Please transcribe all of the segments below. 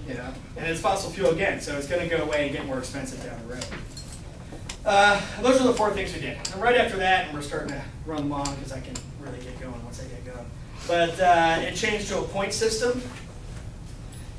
You know, and it's fossil fuel again, so it's going to go away and get more expensive down the road. Those are the 4 things we did. And right after that, and we're starting to run long because I can really get going once I get going. But it changed to a point system,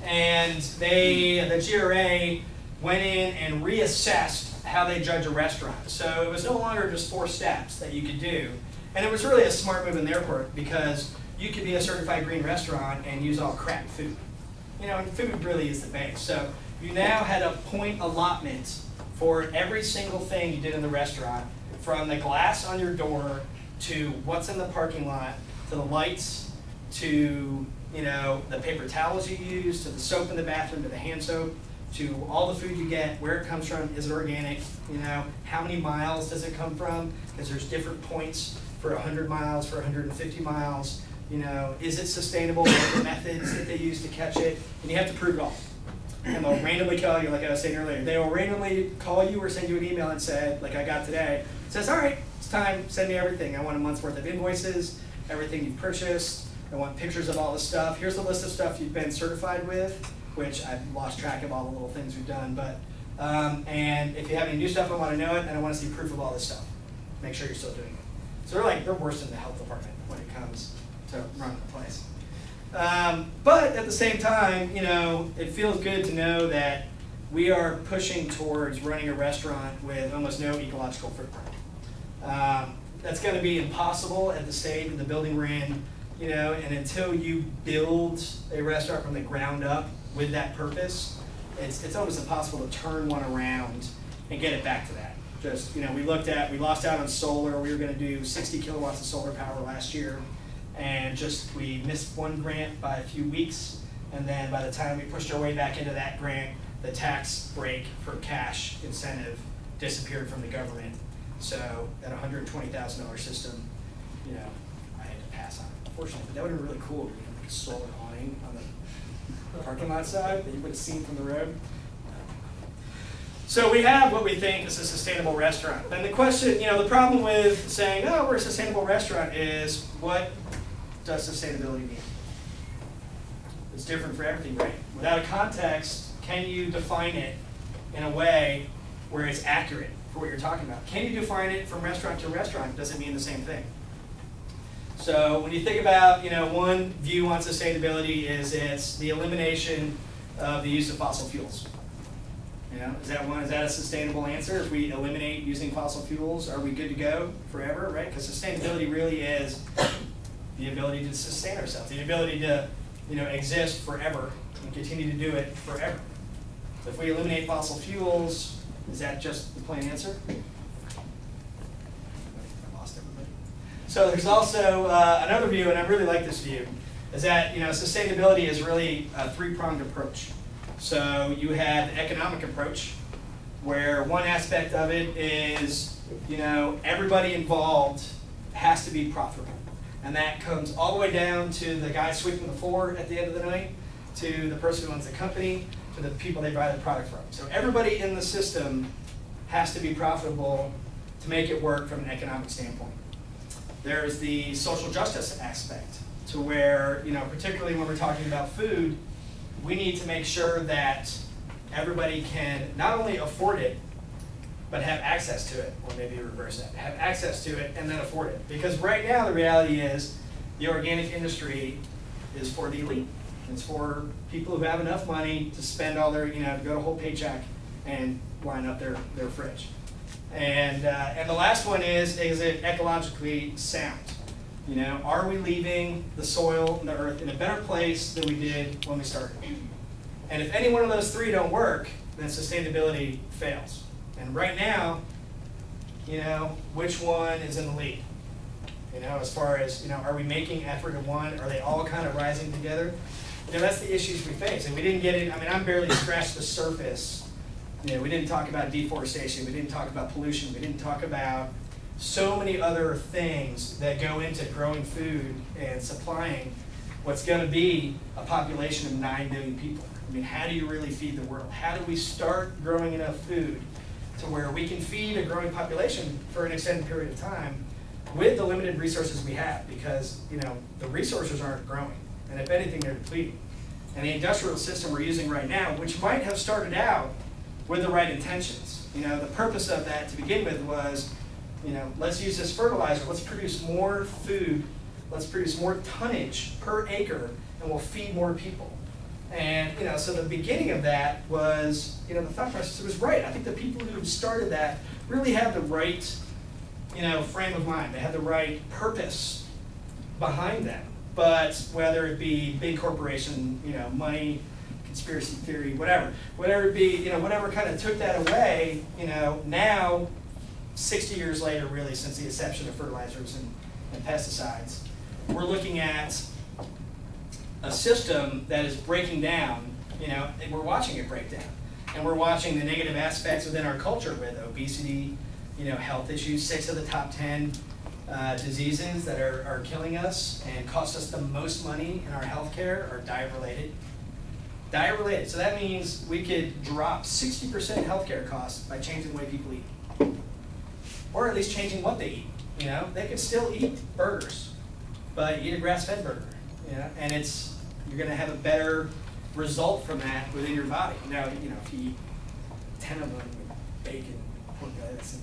and the GRA went in and reassessed how they judge a restaurant. So it was no longer just 4 steps that you could do, and it was really a smart move in their part because you could be a certified green restaurant and use all crap food. You know, and food really is the base. So you now had a point allotment for every single thing you did in the restaurant, from the glass on your door to what's in the parking lot, to the lights, to the paper towels you use, to the soap in the bathroom, to the hand soap, to all the food you get, where it comes from, is it organic, how many miles does it come from, because there's different points for 100 miles, for 150 miles, is it sustainable, what are the methods that they use to catch it, and you have to prove it all. And they'll randomly call you, like I was saying earlier, they will randomly call you or send you an email and say, like I got today, it says, all right, it's time, send me everything. I want a month's worth of invoices, everything you've purchased, I want pictures of all the stuff. Here's the list of stuff you've been certified with, which I've lost track of all the little things we've done, but, and if you have any new stuff, I want to know it, and I want to see proof of all this stuff. Make sure you're still doing it. So they're worse than the health department when it comes to running the place. But at the same time, it feels good to know that we are pushing towards running a restaurant with almost no ecological footprint. That's going to be impossible at the state and the building we're in, and until you build a restaurant from the ground up with that purpose, it's almost impossible to turn one around and get it back to that. Just, we lost out on solar. We were going to do 60 kilowatts of solar power last year. And we missed one grant by a few weeks, and then by the time we pushed our way back into that grant, the tax break for cash incentive disappeared from the government. So that $120,000 system, I had to pass on it, unfortunately. But that would have been really cool. We had like a solar awning on the parking lot side that you would have seen from the road. So we have what we think is a sustainable restaurant. And the question, the problem with saying, oh, we're a sustainable restaurant is, what does sustainability mean? It's different for everything, right? Without a context, can you define it in a way where it's accurate for what you're talking about? Can you define it from restaurant to restaurant? Does it mean the same thing? So when you think about, one view on sustainability is it's the elimination of the use of fossil fuels. Is that a sustainable answer? If we eliminate using fossil fuels, are we good to go forever, right? Because sustainability really is the ability to sustain ourselves, the ability to, exist forever and continue to do it forever. So if we eliminate fossil fuels, is that just the plain answer? I lost everybody. So there's also another view, and I really like this view, is that sustainability is really a 3-pronged approach. So you have the economic approach, where one aspect of it is, everybody involved has to be profitable. And that comes all the way down to the guy sweeping the floor at the end of the night, to the person who owns the company, to the people they buy the product from. So everybody in the system has to be profitable to make it work from an economic standpoint. There's the social justice aspect, to where, particularly when we're talking about food, we need to make sure that everybody can not only afford it, but have access to it, or maybe reverse that, have access to it and then afford it. Because right now the reality is the organic industry is for the elite. It's for people who have enough money to spend all their, go to whole paycheck and line up their fridge. And the last one is it ecologically sound? Are we leaving the soil and the earth in a better place than we did when we started? And if any one of those 3 don't work, then sustainability fails. And right now, which one is in the lead? As far as, are we making effort in one? Are they all kind of rising together? That's the issues we face. And we didn't get it, I'm barely scratched the surface. We didn't talk about deforestation. We didn't talk about pollution. We didn't talk about so many other things that go into growing food and supplying what's going to be a population of 9 billion people. How do you really feed the world? How do we start growing enough food to where we can feed a growing population for an extended period of time with the limited resources we have? Because the resources aren't growing, and if anything, they're depleting. and the industrial system we're using right now, which might have started out with the right intentions. You know, the purpose of that to begin with was, you know, let's use this fertilizer, let's produce more food, let's produce more tonnage per acre, and we'll feed more people. And, you know, so the beginning of that was, you know, the thought process was right. I think the people who started that really had the right, you know, frame of mind. They had the right purpose behind them. But whether it be big corporation, you know, money, conspiracy theory, whatever it be, you know, whatever kind of took that away, you know, now, 60 years later, really, since the inception of fertilizers and pesticides, we're looking at a system that is breaking down, you know, and we're watching it break down. And we're watching the negative aspects within our culture with obesity, you know, health issues. 6 of the top 10 diseases that are killing us and cost us the most money in our healthcare are diet-related. Diet-related. So that means we could drop 60% healthcare costs by changing the way people eat. Or at least changing what they eat. You know, they could still eat burgers, but eat a grass-fed burger. You know, and you're going to have a better result from that within your body. Now, you know, if you eat 10 of them with bacon, pork belly, that's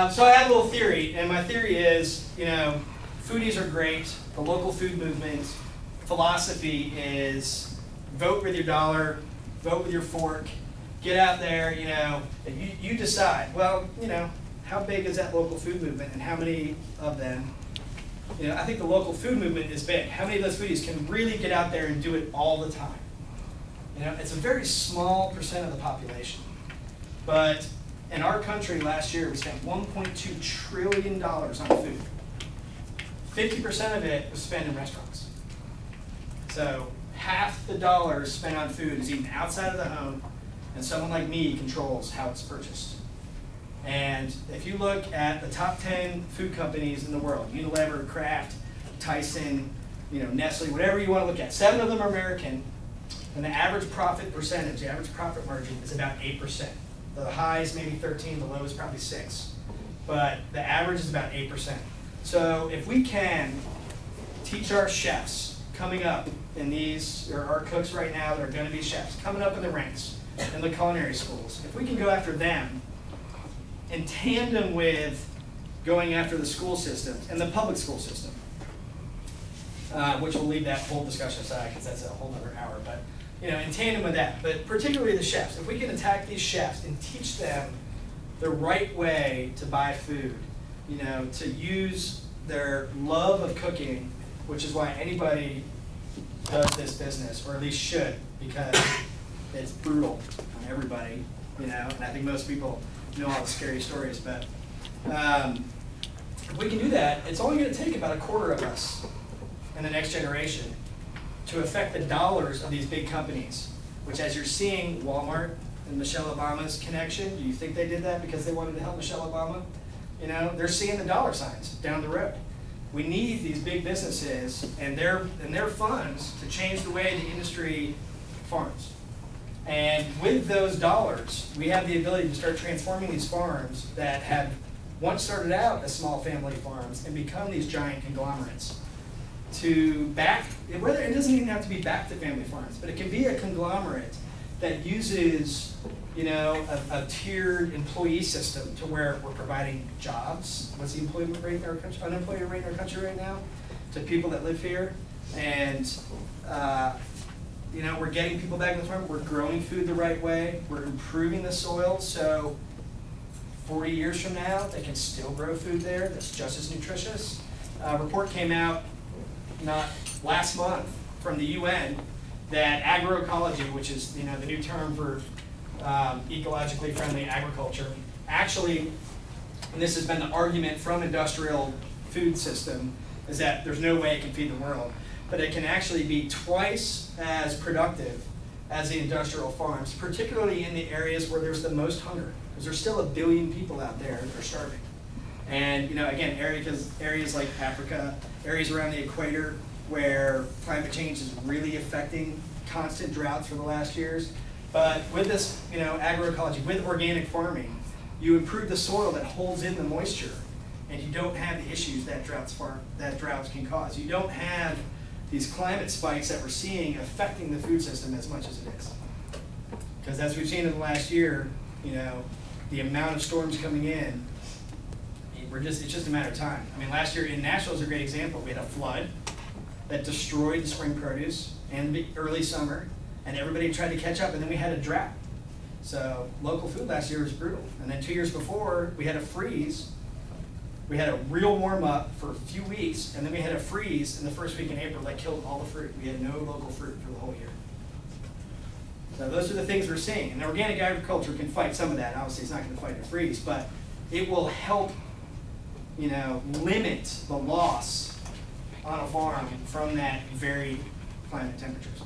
so I have a little theory, and my theory is, you know, foodies are great. The local food movement philosophy is vote with your dollar, vote with your fork, get out there, you know, and you decide, well, you know, how big is that local food movement and how many of them, you know, I think the local food movement is big. How many of those foodies can really get out there and do it all the time? You know, it's a very small percent of the population. But in our country last year, we spent $1.2 trillion on food. 50% of it was spent in restaurants. So half the dollars spent on food is eaten outside of the home, and someone like me controls how it's purchased. And if you look at the top 10 food companies in the world, Unilever, Kraft, Tyson, you know, Nestle, whatever you want to look at, 7 of them are American, and the average profit percentage, the average profit margin is about 8%. The high is maybe 13, the low is probably 6. But the average is about 8%. So if we can teach our chefs coming up in these, or our cooks right now that are going to be chefs, coming up in the ranks in the culinary schools, if we can go after them in tandem with going after the school system and the public school system, which will leave that whole discussion aside because that's a whole other hour, but you know, in tandem with that, but particularly the chefs, if we can attack these chefs and teach them the right way to buy food, you know, to use their love of cooking, which is why anybody does this business, or at least should, because it's brutal on everybody, you know, and I think most people know all the scary stories, but if we can do that, it's only going to take about 1/4 of us in the next generation to affect the dollars of these big companies, which as you're seeing Walmart and Michelle Obama's connection, do you think they did that because they wanted to help Michelle Obama? You know, they're seeing the dollar signs down the road. We need these big businesses and their funds to change the way the industry farms. And with those dollars, we have the ability to start transforming these farms that have once started out as small family farms and become these giant conglomerates. To back, whether it doesn't even have to be back to family farms, but it can be a conglomerate that uses, you know, a tiered employee system to where we're providing jobs. What's the employment rate in our country, unemployment rate in our country right now, to people that live here, and you know, we're getting people back to the farm. We're growing food the right way. We're improving the soil so 40 years from now they can still grow food there that's just as nutritious. A report came out not last month from the UN that agroecology, which is, you know, the new term for ecologically friendly agriculture, actually, and this has been the argument from industrial food system, is that there's no way it can feed the world, but it can actually be twice as productive as the industrial farms, particularly in the areas where there's the most hunger, because there's still 1 billion people out there that are starving. And you know, again, areas like Africa, areas around the equator where climate change is really affecting constant droughts for the last years. But with this, you know, agroecology, with organic farming, you improve the soil that holds in the moisture, and you don't have the issues that droughts can cause. You don't have these climate spikes that we're seeing affecting the food system as much as it is. Because as we've seen in the last year, you know, the amount of storms coming in, it's just a matter of time. I mean, last year in Nashville is a great example. We had a flood that destroyed the spring produce and the early summer, and everybody tried to catch up, and then we had a drought. So local food last year was brutal. And then 2 years before, we had a freeze. We had a real warm up for a few weeks, and then we had a freeze in the first week in April that killed all the fruit. We had no local fruit for the whole year. So those are the things we're seeing. And organic agriculture can fight some of that. Obviously, it's not going to fight a freeze, but it will help, you know, limit the loss on a farm from that varied climate temperatures.